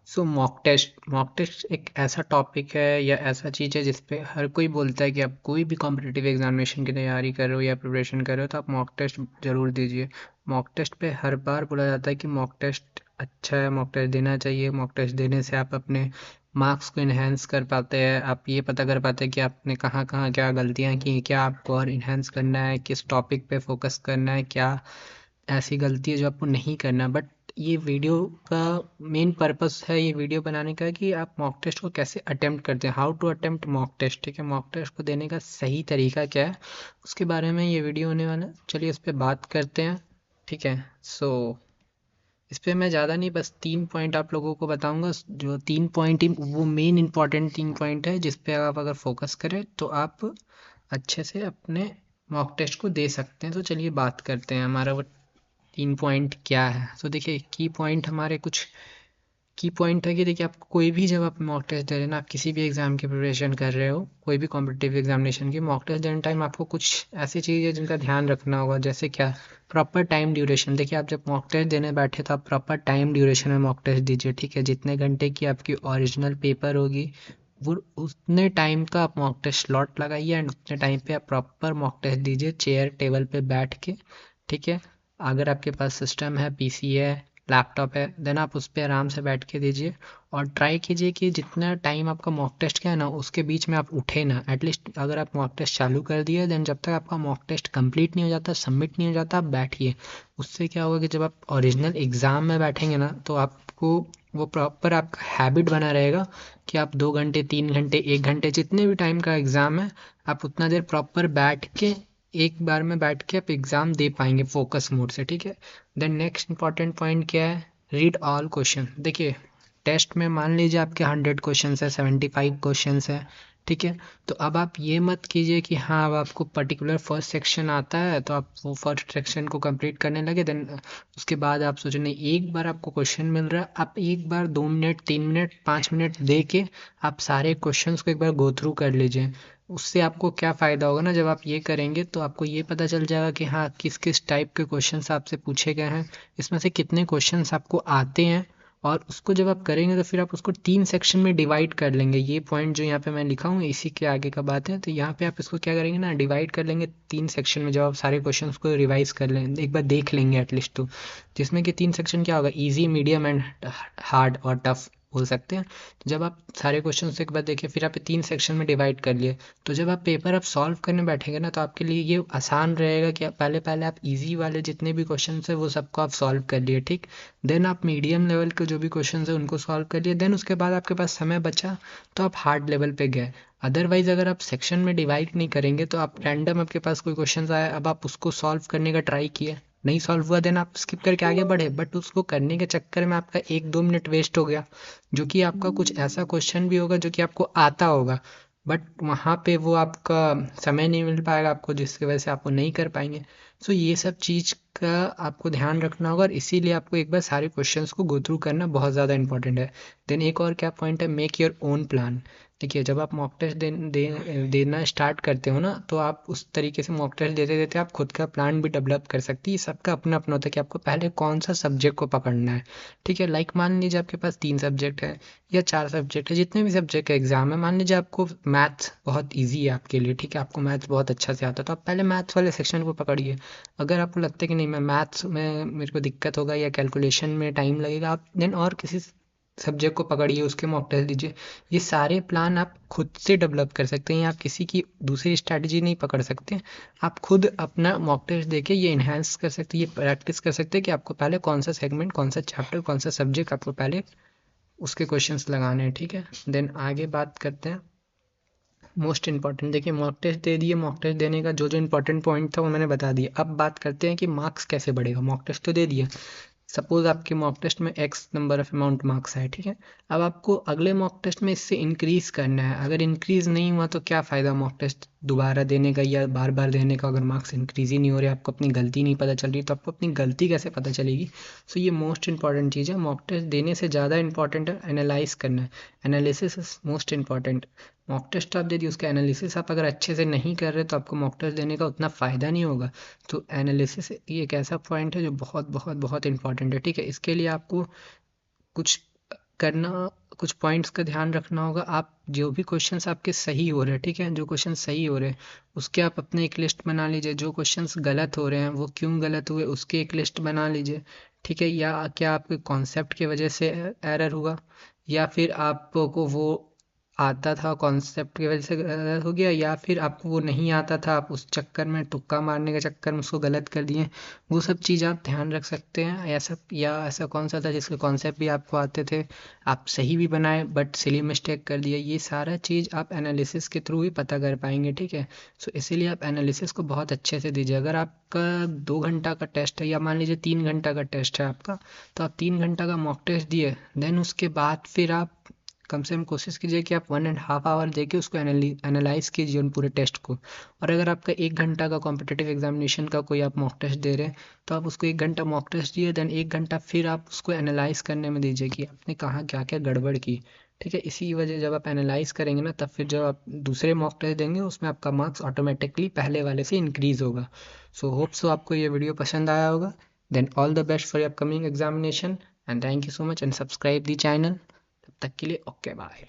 सो mock test एक ऐसा topic है या ऐसा चीज़ है जिस पे हर कोई बोलता है कि आप कोई भी कॉम्पिटिटिव एग्जामिनेशन की तैयारी कर रहे हो या प्रिपरेशन कर रहे हो तो आप मॉक टेस्ट ज़रूर दीजिए। मॉक टेस्ट पे हर बार बोला जाता है कि मॉक टेस्ट अच्छा है, मॉक टेस्ट देना चाहिए। मॉक टेस्ट देने से आप अपने मार्क्स को इन्हेंस कर पाते हैं, आप ये पता कर पाते हैं कि आपने कहाँ कहाँ क्या गलतियाँ की, क्या आपको और इन्हेंस करना है, किस टॉपिक पे फोकस करना है, क्या ऐसी गलती है जो आपको नहीं करना। बट ये वीडियो का मेन पर्पस है ये वीडियो बनाने का कि आप मॉक टेस्ट को कैसे अटेम्प्ट करते हैं, how to attempt mock test. ठीक है, मॉक टेस्ट को देने का सही तरीका क्या है उसके बारे में ये वीडियो होने वाला है। चलिए इस पर बात करते हैं। ठीक है, सो इस पर मैं ज़्यादा नहीं, बस 3 पॉइंट आप लोगों को बताऊंगा। जो 3 पॉइंट वो मेन इंपॉर्टेंट 3 पॉइंट है जिस पे आप अगर फोकस करें तो आप अच्छे से अपने मॉक टेस्ट को दे सकते हैं। तो चलिए बात करते हैं हमारा वो 3 पॉइंट क्या है। तो देखिए की पॉइंट हमारे कुछ की पॉइंट है कि देखिए आप कोई भी जब आप मॉक टेस्ट दे रहे हैं ना, आप किसी भी एग्जाम की प्रिपरेशन कर रहे हो, कोई भी कॉम्पिटिटिव एग्जामिनेशन की मॉक टेस्ट देने टाइम आपको कुछ ऐसी चीज़ है जिनका ध्यान रखना होगा। जैसे क्या, प्रॉपर टाइम ड्यूरेशन। देखिए आप जब मॉक टेस्ट देने बैठे तो आप प्रॉपर टाइम ड्यूरेशन में मॉक टेस्ट दीजिए। ठीक है, जितने घंटे की आपकी ओरिजिनल पेपर होगी वो उतने टाइम का आप मॉक टेस्ट स्लॉट लगाइए एंड उतने टाइम पे आप प्रॉपर मॉक टेस्ट दीजिए चेयर टेबल पे बैठ के। ठीक है, अगर आपके पास सिस्टम है, पीसी है, लैपटॉप है, देन आप उस पर आराम से बैठ के दीजिए। और ट्राई कीजिए कि जितना टाइम आपका मॉक टेस्ट का है ना उसके बीच में आप उठे ना। एटलीस्ट अगर आप मॉक टेस्ट चालू कर दिए देन जब तक आपका मॉक टेस्ट कंप्लीट नहीं हो जाता, सबमिट नहीं हो जाता, आप बैठिए। उससे क्या होगा कि जब आप ओरिजिनल एग्ज़ाम में बैठेंगे ना तो आपको वो प्रॉपर आपका हैबिट बना रहेगा कि आप 2 घंटे, 3 घंटे, 1 घंटे, जितने भी टाइम का एग्ज़ाम है आप उतना देर प्रॉपर बैठ के एक बार में बैठ के आप एग्ज़ाम दे पाएंगे फोकस मोड से। ठीक है, देन नेक्स्ट इंपॉर्टेंट पॉइंट क्या है, रीड ऑल क्वेश्चन। देखिए टेस्ट में मान लीजिए आपके 100 क्वेश्चन है, 75 क्वेश्चन है। ठीक है, तो अब आप ये मत कीजिए कि हाँ अब आपको पर्टिकुलर फर्स्ट सेक्शन आता है तो आप वो फर्स्ट सेक्शन को कंप्लीट करने लगे, देन उसके बाद आप सोचो नहीं, एक बार आपको क्वेश्चन मिल रहा है, आप एक बार 2 मिनट, 3 मिनट, 5 मिनट दे के आप सारे क्वेश्चंस को एक बार गो थ्रू कर लीजिए। उससे आपको क्या फ़ायदा होगा ना, जब आप ये करेंगे तो आपको ये पता चल जाएगा कि हाँ किस किस टाइप के क्वेश्चंस आपसे पूछे गए हैं, इसमें से कितने क्वेश्चंस आपको आते हैं। और उसको जब आप करेंगे तो फिर आप उसको 3 सेक्शन में डिवाइड कर लेंगे। ये पॉइंट जो यहाँ पे मैं लिखा हूँ इसी के आगे का बात है। तो यहाँ पे आप इसको क्या करेंगे ना, डिवाइड कर लेंगे 3 सेक्शन में। जब आप सारे क्वेश्चंस को रिवाइज कर लेंगे, एक बार देख लेंगे एटलीस्ट, तो जिसमें कि 3 सेक्शन क्या होगा, इजी, मीडियम एंड हार्ड और टफ बोल सकते हैं। तो जब आप सारे क्वेश्चन एक बार देखिए, फिर आप 3 सेक्शन में डिवाइड कर लिए, तो जब आप पेपर आप सॉल्व करने बैठेंगे ना तो आपके लिए ये आसान रहेगा कि पहले पहले आप इजी वाले जितने भी क्वेश्चन है वो सबको आप सॉल्व कर लिए। ठीक, देन आप मीडियम लेवल के जो भी क्वेश्चन है उनको सॉल्व कर लिए, देन उसके बाद आपके पास समय बचा तो आप हार्ड लेवल पे गए। अदरवाइज अगर आप सेक्शन में डिवाइड नहीं करेंगे तो आप रैंडम आपके पास कोई क्वेश्चन आया, अब आप उसको सॉल्व करने का ट्राई किए, नहीं सॉल्व हुआ, देन आप स्किप करके आगे बढ़े, बट उसको करने के चक्कर में आपका 1-2 मिनट वेस्ट हो गया। जो कि आपका कुछ ऐसा क्वेश्चन भी होगा जो कि आपको आता होगा, बट वहाँ पे वो आपका समय नहीं मिल पाएगा आपको, जिसकी वजह से आपको नहीं कर पाएंगे। सो ये सब चीज़ का आपको ध्यान रखना होगा और इसीलिए आपको एक बार सारे क्वेश्चंस को गो थ्रू करना बहुत ज़्यादा इंपॉर्टेंट है। देन एक और क्या पॉइंट है, मेक योर ओन प्लान। देखिए जब आप मॉक टेस्ट देना स्टार्ट करते हो ना तो आप उस तरीके से मॉक टेस्ट देते देते आप खुद का प्लान भी डेवलप कर सकती है। सबका अपना अपना होता है कि आपको पहले कौन सा सब्जेक्ट को पकड़ना है। ठीक है, लाइक मान लीजिए आपके पास 3 सब्जेक्ट है या 4 सब्जेक्ट है, जितने भी सब्जेक्ट का एग्जाम है, मान लीजिए आपको मैथ्स बहुत ईजी है आपके लिए। ठीक है, आपको मैथ्स बहुत अच्छा से आता है तो आप पहले मैथ्स वाले सेक्शन को पकड़िए। अगर आपको लगता है कि नहीं मैं मैथ्स में मेरे को दिक्कत होगा या कैलकुलेशन में टाइम लगेगा, आप देन और किसी सब्जेक्ट को पकड़िए, उसके मॉक टेस्ट दीजिए। ये सारे प्लान आप खुद से डेवलप कर सकते हैं, आप किसी की दूसरी स्ट्रैटेजी नहीं पकड़ सकते। आप खुद अपना मॉक टेस्ट देके ये इन्हेंस कर सकते हैं, ये प्रैक्टिस कर सकते हैं कि आपको पहले कौन सा सेगमेंट, कौन सा चैप्टर, कौन सा सब्जेक्ट आपको पहले उसके क्वेश्चंस लगाने हैं। ठीक है, देन आगे बात करते हैं मोस्ट इंपॉर्टेंट। देखिए मॉक टेस्ट दे दिए, मॉक टेस्ट देने का जो जो इंपॉर्टेंट पॉइंट था वो मैंने बता दिया। अब बात करते हैं कि मार्क्स कैसे बढ़ेगा। मॉक टेस्ट तो दे दिया, सपोज आपके मॉक टेस्ट में x number of amount marks है। ठीक है, अब आपको अगले मॉक टेस्ट में इससे इंक्रीज करना है। अगर इंक्रीज नहीं हुआ तो क्या फ़ायदा मॉक टेस्ट दोबारा देने का या बार बार देने का, अगर मार्क्स इंक्रीज ही नहीं हो रहे, आपको अपनी गलती नहीं पता चल रही, तो आपको अपनी गलती कैसे पता चलेगी। सो ये मोस्ट इंपॉर्टेंट चीज़ है। मॉक टेस्ट देने से ज़्यादा इंपॉर्टेंट है एनालाइज करना है। Analysis is most important. Mock test आप दे दिए, उसका एनालिसिस आप अगर अच्छे से नहीं कर रहे तो आपको मॉक टेस्ट देने का उतना फ़ायदा नहीं होगा। तो एनालिसिस ये एक ऐसा पॉइंट है जो बहुत बहुत बहुत इंपॉर्टेंट है। ठीक है, इसके लिए आपको कुछ करना, कुछ पॉइंट्स का ध्यान रखना होगा। आप जो भी क्वेश्चंस आपके सही हो रहे हैं, ठीक है, जो क्वेश्चन सही हो रहे हैं उसके आप अपने एक लिस्ट बना लीजिए। जो क्वेश्चंस गलत हो रहे हैं वो क्यों गलत हुए उसकी एक लिस्ट बना लीजिए, ठीक है। या क्या आपके कॉन्सेप्ट की वजह से एरर हुआ, या फिर आपको वो आता था कॉन्सेप्ट की वजह से गलत हो गया, या फिर आपको वो नहीं आता था, आप उस चक्कर में तुक्का मारने के चक्कर में उसको गलत कर दिए। वो सब चीज़ आप ध्यान रख सकते हैं। ऐसा, या ऐसा कौन सा था जिसके कॉन्सेप्ट भी आपको आते थे, आप सही भी बनाए बट सिली मिस्टेक कर दिए। ये सारा चीज़ आप एनालिसिस के थ्रू ही पता कर पाएंगे, ठीक है। सो इसीलिए आप एनालिसिस को बहुत अच्छे से दीजिए। अगर आपका 2 घंटा का टेस्ट है, या मान लीजिए 3 घंटा का टेस्ट है आपका, तो आप 3 घंटा का मॉक टेस्ट दिए, देन उसके बाद फिर आप कम से कम कोशिश कीजिए कि आप 1.5 आवर देके उसको एनालाइज कीजिए उन पूरे टेस्ट को। और अगर आपका 1 घंटा का कॉम्पिटिटिव एग्जामिनेशन का कोई आप मॉक टेस्ट दे रहे हैं, तो आप उसको 1 घंटा मॉक टेस्ट दिए, देन 1 घंटा फिर आप उसको एनालाइज करने में दीजिए कि आपने कहाँ क्या क्या गड़बड़ की, ठीक है। इसी वजह जब आप एनालाइज करेंगे ना, तब फिर जब आप दूसरे मॉक टेस्ट देंगे उसमें आपका मार्क्स ऑटोमेटिकली पहले वाले से इंक्रीज होगा। सो होप सो आपको ये वीडियो पसंद आया होगा। Then all the best for your upcoming examination, and thank you so much, and subscribe the channel. तब तक के लिए ओके बाय।